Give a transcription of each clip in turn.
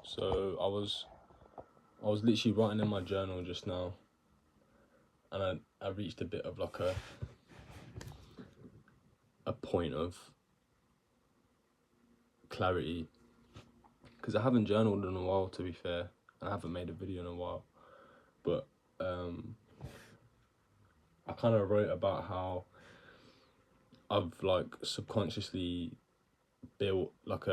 So I was literally writing in my journal just now, and I reached a bit of like a point of clarity, because I haven't journaled in a while, to be fair, and I haven't made a video in a while. But I kind of wrote about how I've like subconsciously built like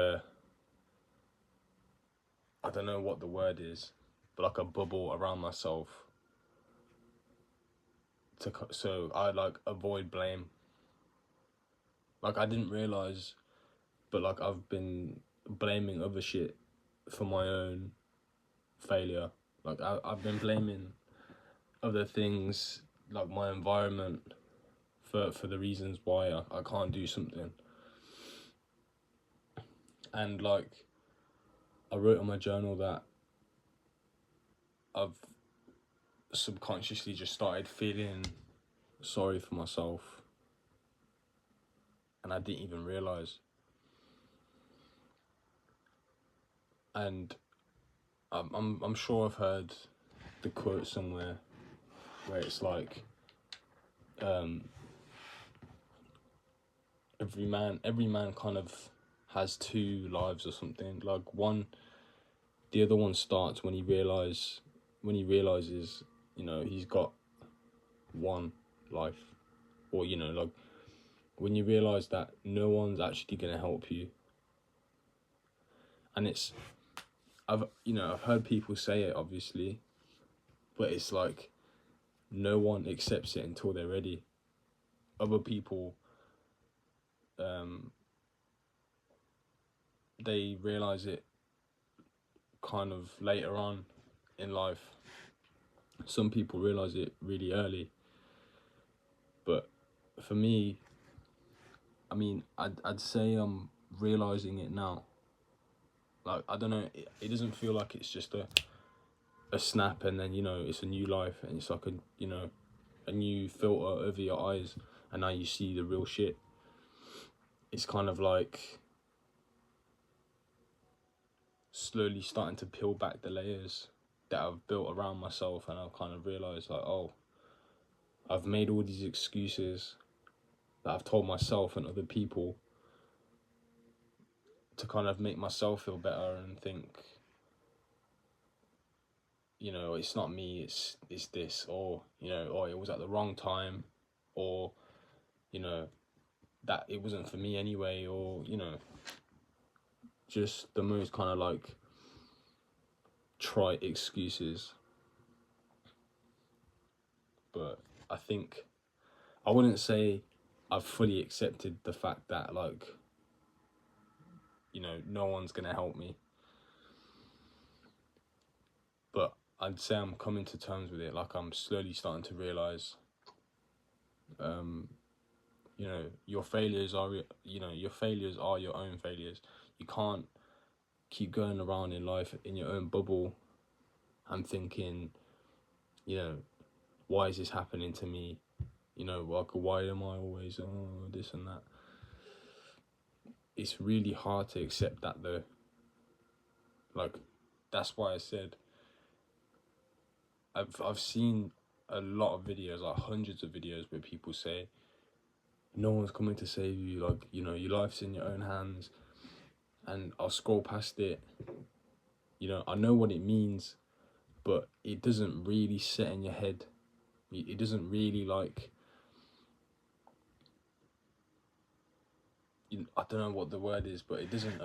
I don't know what the word is, but like a bubble around myself so I like avoid blame. Like I didn't realize, but like I've been blaming other shit for my own failure. Like I've been blaming other things, like my environment, for the reasons why I can't do something. And like I wrote in my journal that I've subconsciously just started feeling sorry for myself, and I didn't even realize. And I'm sure I've heard the quote somewhere where it's like, every man kind of has two lives or something. Like the other one starts when he realizes, he's got one life, or like when you realize that no one's actually gonna help you. And I've heard people say it, obviously, but it's like no one accepts it until they're ready. Other people, they realize it kind of later on in life. Some people realize it really early, but for me, I mean, I'd say I'm realizing it now. Like I don't know, it doesn't feel like it's just a snap and then it's a new life, and it's like a new filter over your eyes, and now you see the real shit. It's kind of like slowly starting to peel back the layers that I've built around myself, and I've kind of realized like, oh, I've made all these excuses that I've told myself and other people to kind of make myself feel better and think, it's not me, it's this, or or it was at the wrong time, or that it wasn't for me anyway, or just the most kind of like trite excuses. But I think I wouldn't say I've fully accepted the fact that like no one's gonna help me, but I'd say I'm coming to terms with it. Like I'm slowly starting to realize, your failures are your own failures. You can't keep going around in life in your own bubble and thinking, why is this happening to me? Like why am I always this and that? It's really hard to accept that though. Like that's why I said I've seen a lot of videos, like hundreds of videos, where people say no one's coming to save you, like your life's in your own hands. And I'll scroll past it. I know what it means, but it doesn't really set in your head. It doesn't really like, I don't know what the word is, but it doesn't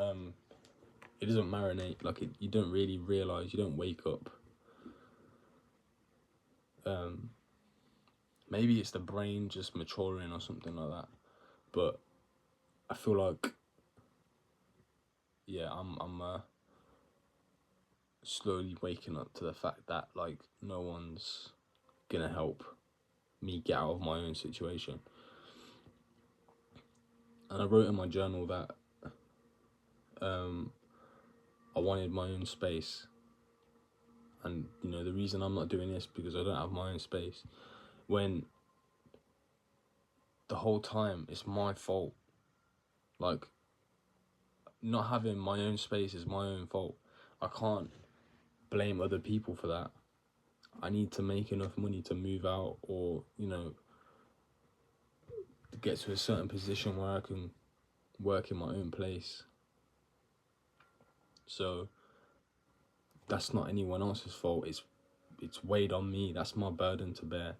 marinate. Like you don't really realize, you don't wake up. Maybe it's the brain just maturing or something like that, but I feel like, yeah, I'm slowly waking up to the fact that like no one's gonna help me get out of my own situation. And I wrote in my journal that I wanted my own space, and the reason I'm not doing this because I don't have my own space, when the whole time it's my fault. Like not having my own space is my own fault. I can't blame other people for that. I need to make enough money to move out, or to get to a certain position where I can work in my own place. So that's not anyone else's fault. It's weighed on me. That's my burden to bear.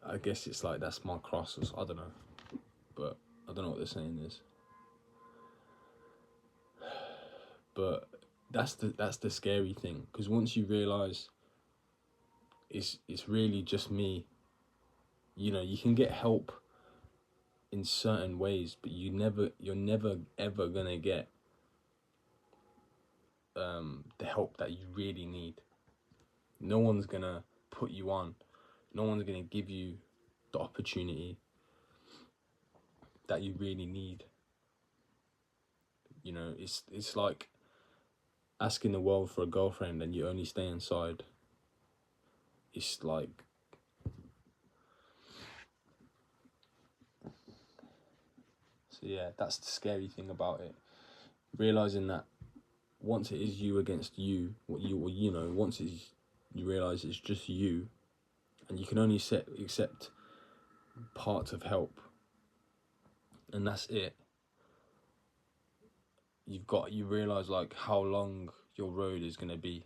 I guess it's like that's my cross. I don't know, but I don't know what the saying is. But that's the scary thing, because once you realize it's really just me. You can get help in certain ways, but you're never ever gonna get the help that you really need. No one's gonna put you on. No one's gonna give you the opportunity that you really need. It's like asking the world for a girlfriend and you only stay inside. It's like, so yeah, that's the scary thing about it. Realizing that once it is you against you, once you realize it's just you, and you can only accept parts of help, and that's it. You realize like how long your road is gonna be,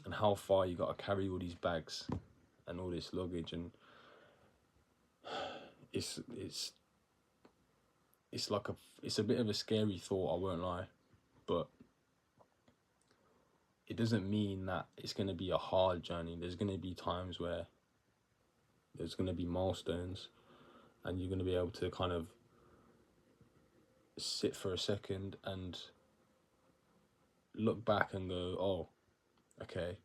and how far you gotta carry all these bags and all this luggage, and it's like it's a bit of a scary thought, I won't lie, but it doesn't mean that it's gonna be a hard journey. There's gonna be times where there's gonna be milestones, and you're gonna be able to kind of sit for a second and look back and go, oh, okay,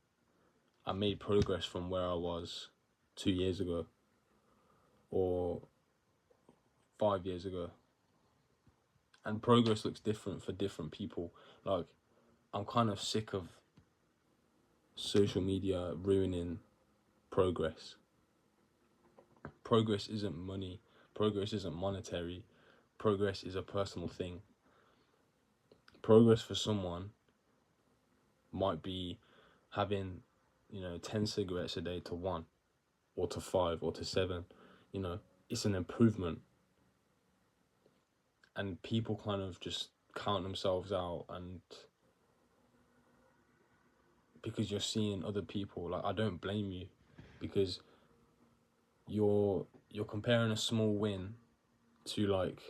I made progress from where I was 2 years ago or 5 years ago. And progress looks different for different people. Like, I'm kind of sick of social media ruining progress. Progress isn't money. Progress isn't monetary. Progress is a personal thing. Progress for someone might be having 10 cigarettes a day to 1, or to 5, or to 7. It's an improvement, and people kind of just count themselves out, and because you're seeing other people, like, I don't blame you, because you're comparing a small win to like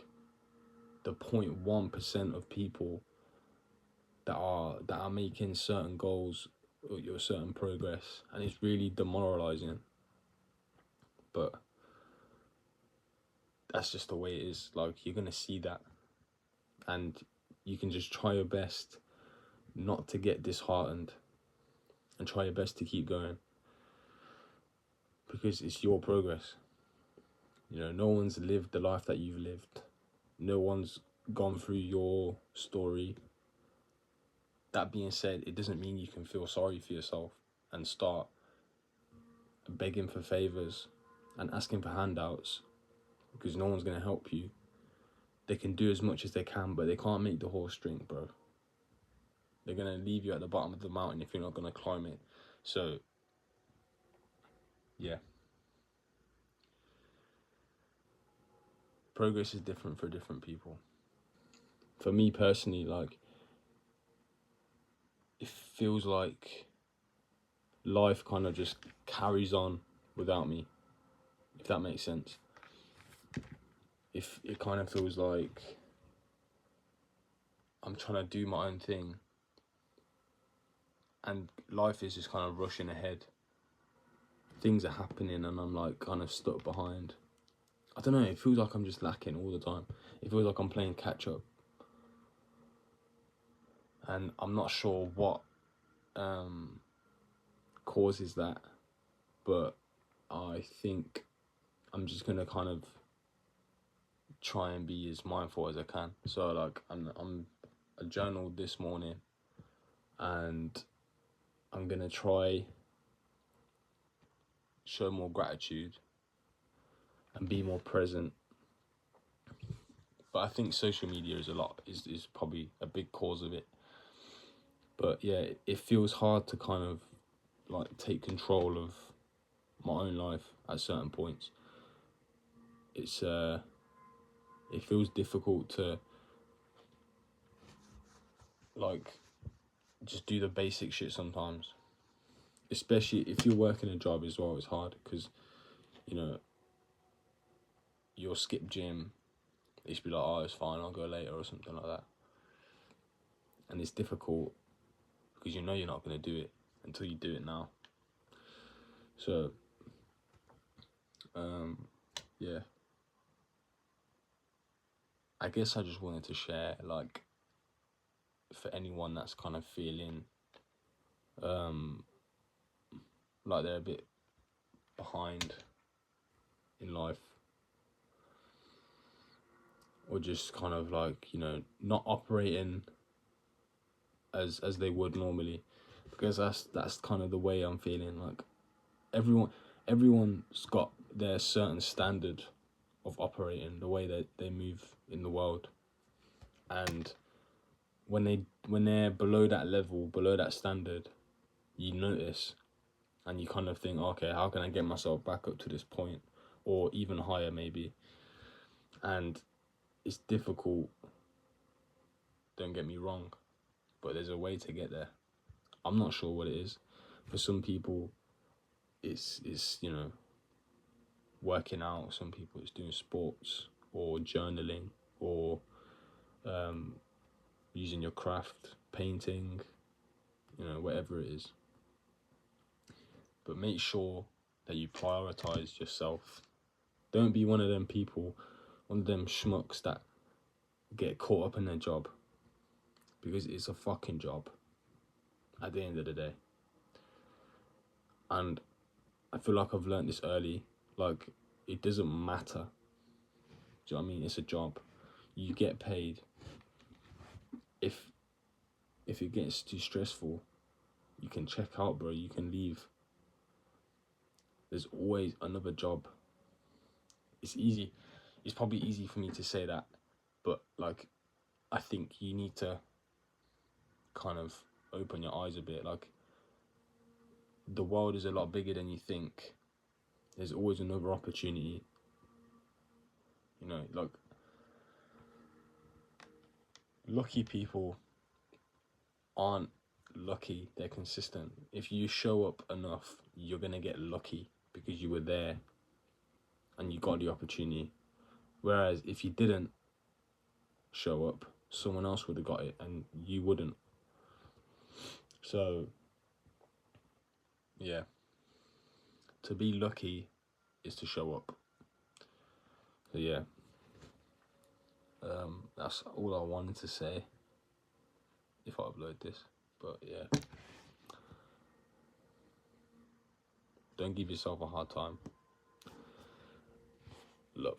the 0.1% of people that are making certain goals or your certain progress, and it's really demoralizing. But that's just the way it is. Like, you're gonna see that, and you can just try your best not to get disheartened, and try your best to keep going, because it's your progress. No one's lived the life that you've lived. No one's gone through your story. That being said, it doesn't mean you can feel sorry for yourself and start begging for favors and asking for handouts, because no one's going to help you. They can do as much as they can, but they can't make the horse drink, bro. They're going to leave you at the bottom of the mountain if you're not going to climb it. So, yeah. Progress is different for different people. For me personally, like, it feels like life kind of just carries on without me, if that makes sense. If it kind of feels like I'm trying to do my own thing, and life is just kind of rushing ahead. Things are happening and I'm like kind of stuck behind. I don't know, it feels like I'm just lacking all the time. It feels like I'm playing catch up. And I'm not sure what causes that, but I think I'm just gonna kind of try and be as mindful as I can. So like I journaled this morning, and I'm gonna try show more gratitude and be more present, But I think social media is probably a big cause of it. But yeah, it feels hard to kind of like take control of my own life at certain points. It feels difficult to like just do the basic shit sometimes, especially if you're working a job as well. It's hard because, you know, you'll skip gym. They just be like, oh, it's fine, I'll go later or something like that. And it's difficult because you know you're not going to do it until you do it now. So, yeah. I guess I just wanted to share, like, for anyone that's kind of feeling like they're a bit behind in life, or just kind of like, you know, not operating as they would normally, because that's kind of the way I'm feeling. Like everyone's got their certain standard of operating, the way that they move in the world, and when they're below that level, below that standard, you notice, and you kind of think, okay, how can I get myself back up to this point, or even higher maybe? And it's difficult, don't get me wrong, but there's a way to get there. I'm not sure what it is. For some people, it's you know, working out. Some people it's doing sports or journaling or using your craft, painting, you know, whatever it is. But make sure that you prioritize yourself. Don't be one of them people, one of them schmucks that get caught up in their job, because it's a fucking job at the end of the day. And I feel like I've learned this early. Like, it doesn't matter. Do you know what I mean? It's a job. You get paid. If it gets too stressful, you can check out, bro. You can leave. There's always another job. It's easy. It's probably easy for me to say that, but like, I think you need to kind of open your eyes a bit. Like, the world is a lot bigger than you think. There's always another opportunity. You know, like, lucky people aren't lucky, they're consistent. If you show up enough, you're gonna get lucky because you were there and you got the opportunity. Whereas if you didn't show up, someone else would have got it and you wouldn't. So yeah, to be lucky is to show up. So yeah, that's all I wanted to say if I upload this. But yeah, don't give yourself a hard time. Love.